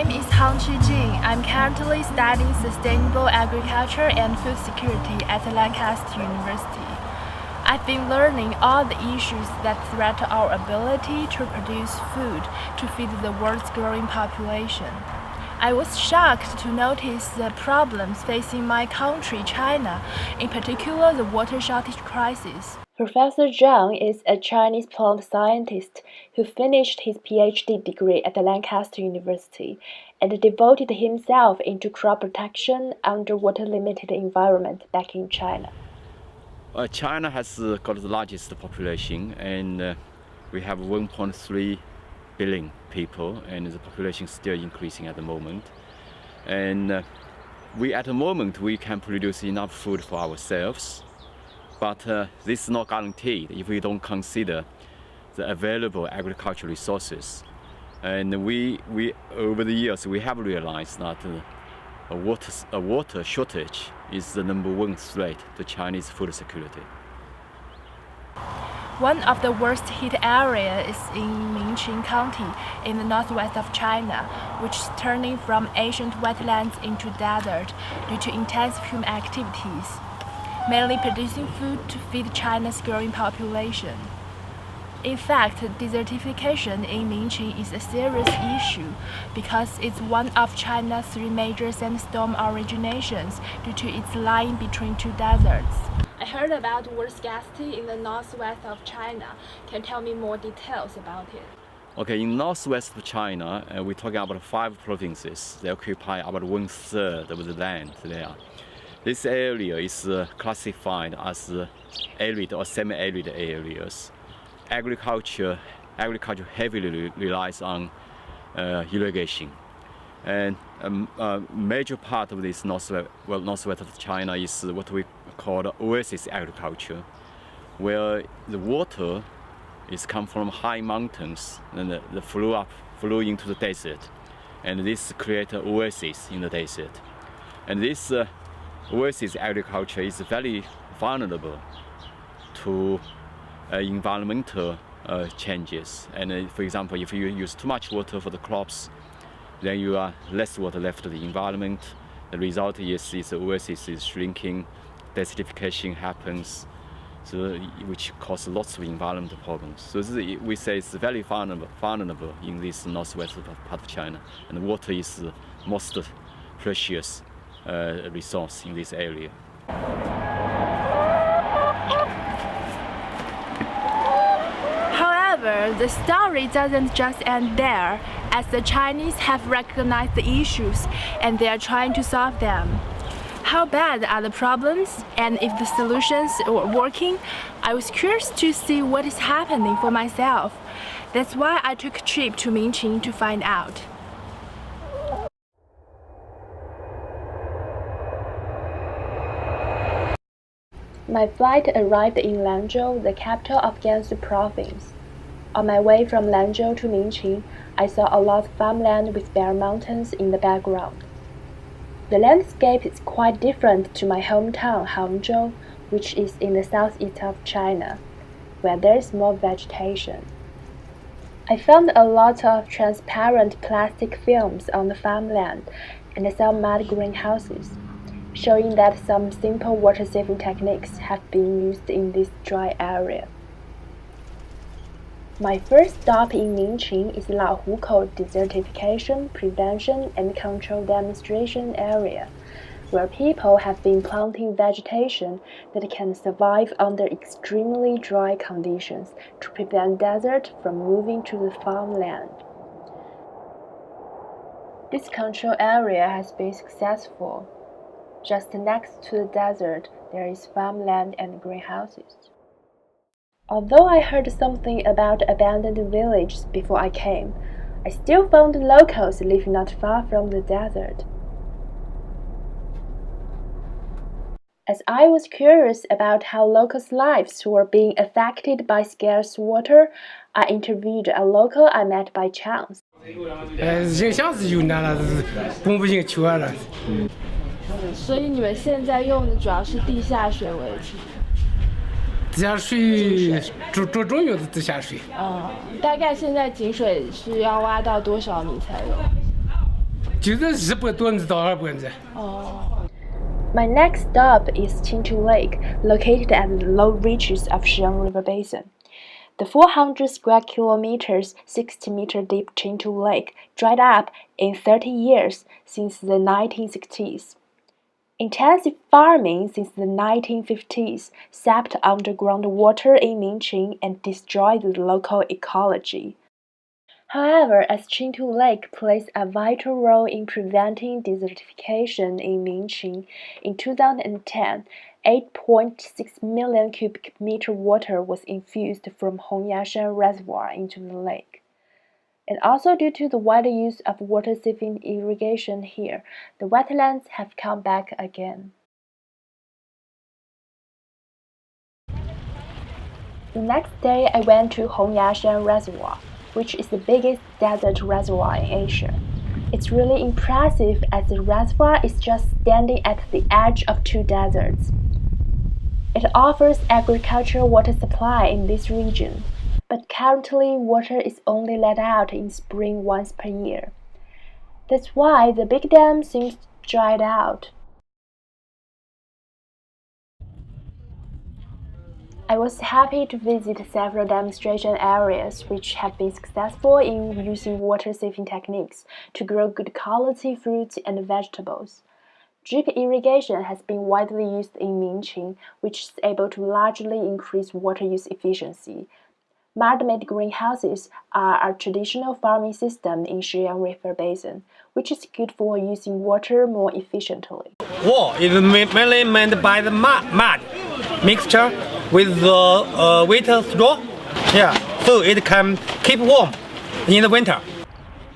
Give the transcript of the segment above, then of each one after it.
name is Han Qijing. I'm currently studying sustainable agriculture and food security at Lancaster University. I've been learning all the issues that threaten our ability to produce food to feed the world's growing population. I was shocked to notice the problems facing my country, China, in particular the water shortage crisis. Professor Zhang is a Chinese plant scientist who finished his PhD degree at Lancaster University and devoted himself into crop protection under water-limited environment back in China. China has got the largest population, and we have 1.3 billion people, and the population is still increasing at the moment. And at the moment we can produce enough food for ourselves, but this is not guaranteed if we don't consider the available agricultural resources. And we over the years we have realized that a water shortage is the number one threat to Chinese food security. One of the worst hit areas is in Minqing County in the northwest of China, which is turning from ancient wetlands into desert due to intensive human activities, mainly producing food to feed China's growing population. In fact, desertification in Minqing is a serious issue because it's one of China's three major sandstorm originations due to its lying between two deserts. I heard about water scarcity in the northwest of China. Can you tell me more details about it? Okay, in northwest of China, we're talking about 5 provinces. They occupy about 1/3 of the land there. This area is classified as arid or semi-arid areas. Agriculture heavily relies on irrigation, and a major part of this northwest of China is what we call oasis agriculture, where the water is come from high mountains and the flow into the desert, and this creates an oasis in the desert. And this oasis agriculture is very vulnerable to environmental changes. And for example, if you use too much water for the crops, then you are less water left to the environment. The result is this oasis is shrinking, desertification happens, so which causes lots of environmental problems. So we say it's very vulnerable in this northwest part of China, and water is the most precious resource in this area. However, the story doesn't just end there, as the Chinese have recognized the issues and they are trying to solve them. How bad are the problems, and if the solutions are working? I was curious to see what is happening for myself. That's why I took a trip to Minqing to find out. My flight arrived in Lanzhou, the capital of Gansu province. On my way from Lanzhou to Minqing, I saw a lot of farmland with bare mountains in the background. The landscape is quite different to my hometown, Hangzhou, which is in the southeast of China, where there is more vegetation. I found a lot of transparent plastic films on the farmland and some mud greenhouses, showing that some simple water-saving techniques have been used in this dry area. My first stop in Minqing is Laohukou Desertification, Prevention and Control Demonstration Area, where people have been planting vegetation that can survive under extremely dry conditions to prevent desert from moving to the farmland. This control area has been successful. Just next to the desert, there is farmland and greenhouses. Although I heard something about abandoned villages before I came, I still found locals living not far from the desert. As I was curious about how locals' lives were being affected by scarce water, I interviewed a local I met by chance. 影响是有难了，是供不应求了。所以你们现在用的主要是地下水为主。地下水主用的地下水。大概现在井水是要挖到多少米才有？就是100多分子到200分子。My next stop is Qingtu Lake, located at the low reaches of Xiang River Basin. The 400 square kilometers, 60-meter deep Qingtu Lake dried up in 30 years since the 1960s. Intensive farming since the 1950s sapped underground water in Minqing and destroyed the local ecology. However, as Qingtu Lake plays a vital role in preventing desertification in Minqing, in 2010, 8.6 million cubic meter water was infused from Hongyashan Reservoir into the lake. And also due to the wider use of water-saving irrigation here, the wetlands have come back again. The next day, I went to Hongyashan Reservoir, which is the biggest desert reservoir in Asia. It's really impressive as the reservoir is just standing at the edge of 2 deserts. It offers agricultural water supply in this region, but currently water is only let out in spring once per year. That's why the big dam seems dried out. I was happy to visit several demonstration areas which have been successful in using water-saving techniques to grow good quality fruits and vegetables. Drip irrigation has been widely used in Minqing, which is able to largely increase water use efficiency. Mud-made greenhouses are a traditional farming system in Xiang River Basin, which is good for using water more efficiently. Wall is mainly made by the mud mixture with the winter straw. Yeah, so it can keep warm in the winter.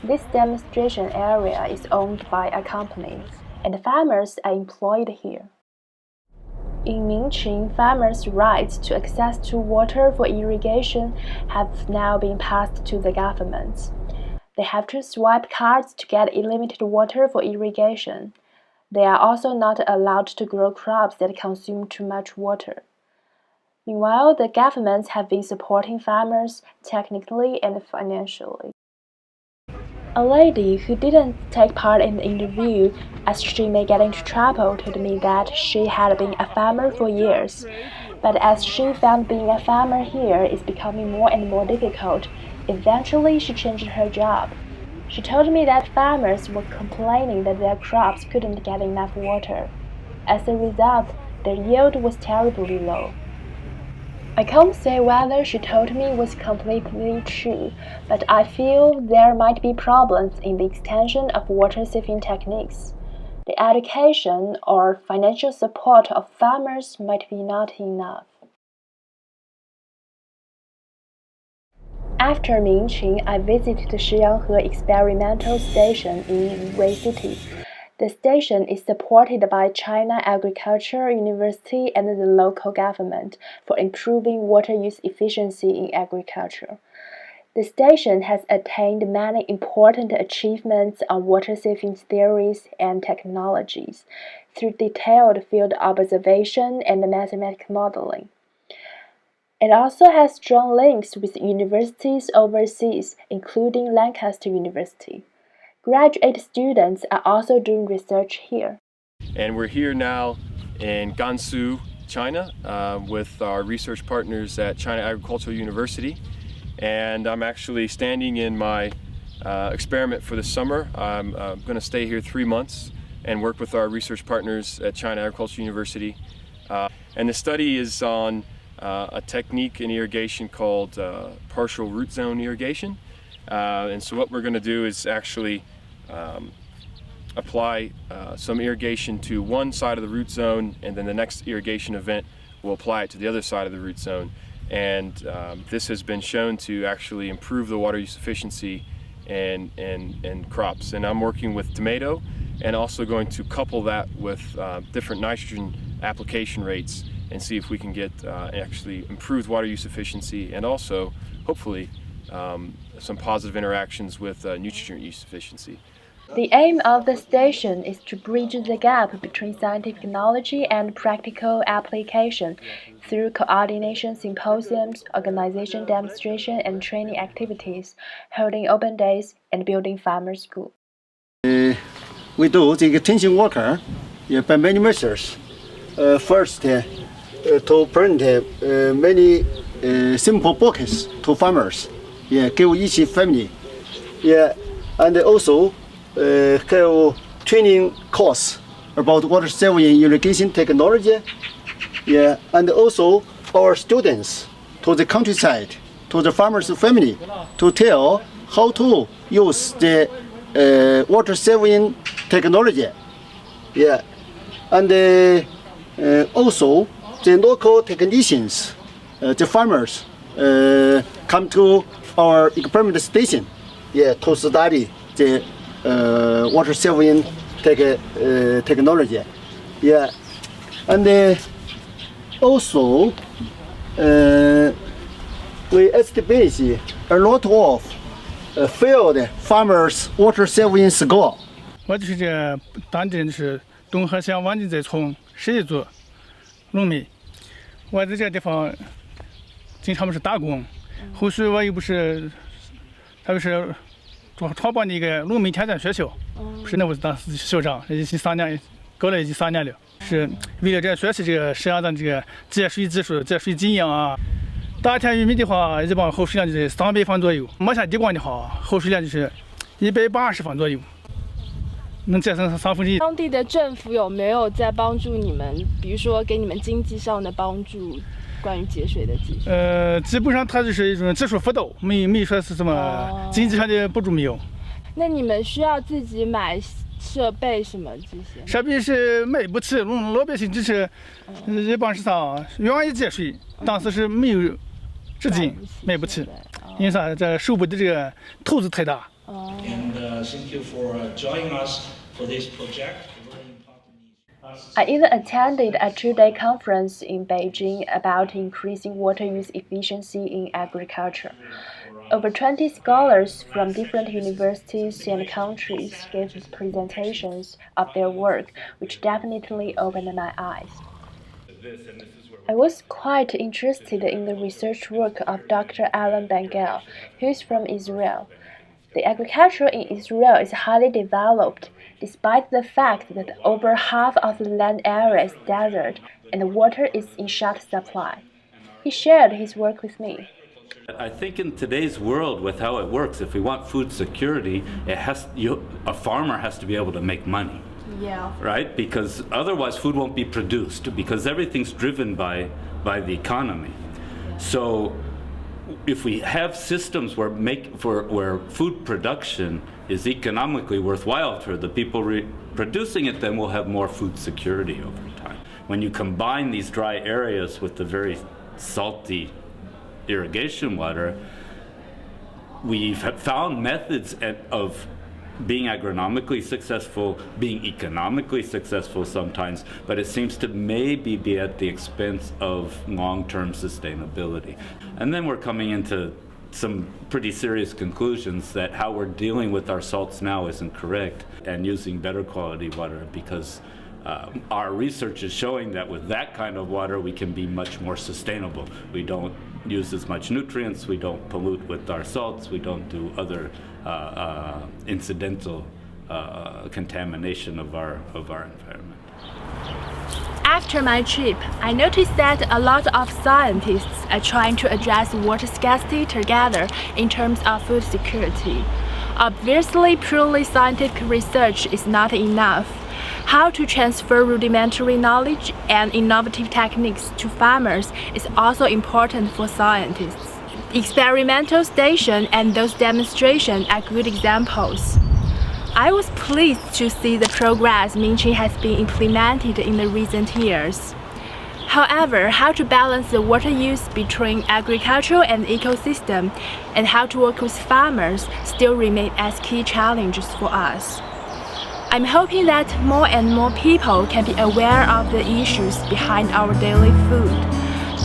This demonstration area is owned by a company, and farmers are employed here. In Minqing, farmers' rights to access to water for irrigation have now been passed to the government. They have to swipe cards to get unlimited water for irrigation. They are also not allowed to grow crops that consume too much water. Meanwhile, the governments have been supporting farmers technically and financially. A lady who didn't take part in the interview, as she may get into trouble, told me that she had been a farmer for years. But as she found being a farmer here is becoming more and more difficult, eventually she changed her job. She told me that farmers were complaining that their crops couldn't get enough water. As a result, their yield was terribly low. I can't say whether she told me was completely true, but I feel there might be problems in the extension of water-saving techniques. The education or financial support of farmers might be not enough. After Minqing, I visited the Shiyanghe Experimental Station in Wei City. The station is supported by China Agricultural University and the local government for improving water use efficiency in agriculture. The station has attained many important achievements on water-saving theories and technologies through detailed field observation and mathematical modeling. It also has strong links with universities overseas, including Lancaster University. Graduate students are also doing research here. And we're here now in Gansu, China, with our research partners at China Agricultural University. And I'm actually standing in my experiment for the summer. I'm going to stay here 3 months and work with our research partners at China Agricultural University. And the study is on a technique in irrigation called partial root zone irrigation. And so what we're going to do is actually apply some irrigation to one side of the root zone, and then the next irrigation event will apply it to the other side of the root zone. And this has been shown to actually improve the water use efficiency in crops. And I'm working with tomato and also going to couple that with different nitrogen application rates and see if we can get actually improved water use efficiency and also hopefully some positive interactions with nutrient use efficiency. The aim of the station is to bridge the gap between scientific knowledge and practical application through coordination symposiums, organization demonstration and training activities, holding open days, and building farmer school. we do the extension work by many measures. First, to print many simple books to farmers, give each family, and also have training course about water saving irrigation technology, and also our students to the countryside, to the farmers' family, to tell how to use the water saving technology, and also the local technicians, the farmers, come to our experiment station, to study the water saving technology, and also we establish a lot of field farmers water saving school. 我就是这当地人，就是东河乡王金寨村11族农民。我在这个地方经常不是打工，后续我又不是，他就是创办的一个农民田间学校，不是那我当时校长，已经3年，搞了已经3年了。是为了这学习这个实验的这个节水技术、节水经验啊。大田玉米的话，一般耗水量就是300方左右；抹下地瓜的话，耗水量就是180方左右，能节省1/3。当地的政府有没有在帮助你们，比如说给你们经济上的帮助，关于节水的技术？基本上它就是一种技术辅导，没说是什么经济上的补助没有。那你们需要自己买设备什么这些？设备是买不起，老百姓只是一般是啥愿意节水，但是是没有资金买不起，因为啥？这手部的这个投资太大。And thank you for joining us for this project. I even attended a 2-day conference in Beijing about increasing water use efficiency in agriculture. Over 20 scholars from different universities and countries gave presentations of their work, which definitely opened my eyes. I was quite interested in the research work of Dr. Alan Bengel, who is from Israel. The agriculture in Israel is highly developed, despite the fact that over half of the land area is desert and the water is in short supply. He shared his work with me. I think in today's world, with how it works, if we want food security, a farmer has to be able to make money. Yeah. Right? Because otherwise food won't be produced, because everything's driven by the economy. So if we have systems where food production is economically worthwhile for the people producing it, then we'll have more food security over time. When you combine these dry areas with the very salty irrigation water, we've found methods of being agronomically successful, being economically successful sometimes, but it seems to maybe be at the expense of long-term sustainability. And then we're coming into some pretty serious conclusions that how we're dealing with our salts now isn't correct, and using better quality water, because our research is showing that with that kind of water we can be much more sustainable. We don't use as much nutrients, we don't pollute with our salts, we don't do other incidental contamination of our environment. After my trip, I noticed that a lot of scientists are trying to address water scarcity together in terms of food security. Obviously, purely scientific research is not enough. How to transfer rudimentary knowledge and innovative techniques to farmers is also important for scientists. Experimental stations and those demonstrations are good examples. I was pleased to see the progress Minqing has been implemented in the recent years. However, how to balance the water use between agriculture and ecosystem, and how to work with farmers still remain as key challenges for us. I'm hoping that more and more people can be aware of the issues behind our daily food.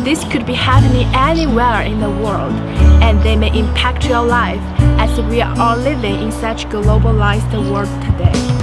This could be happening anywhere in the world, and they may impact your life, as we are all living in such a globalized world today.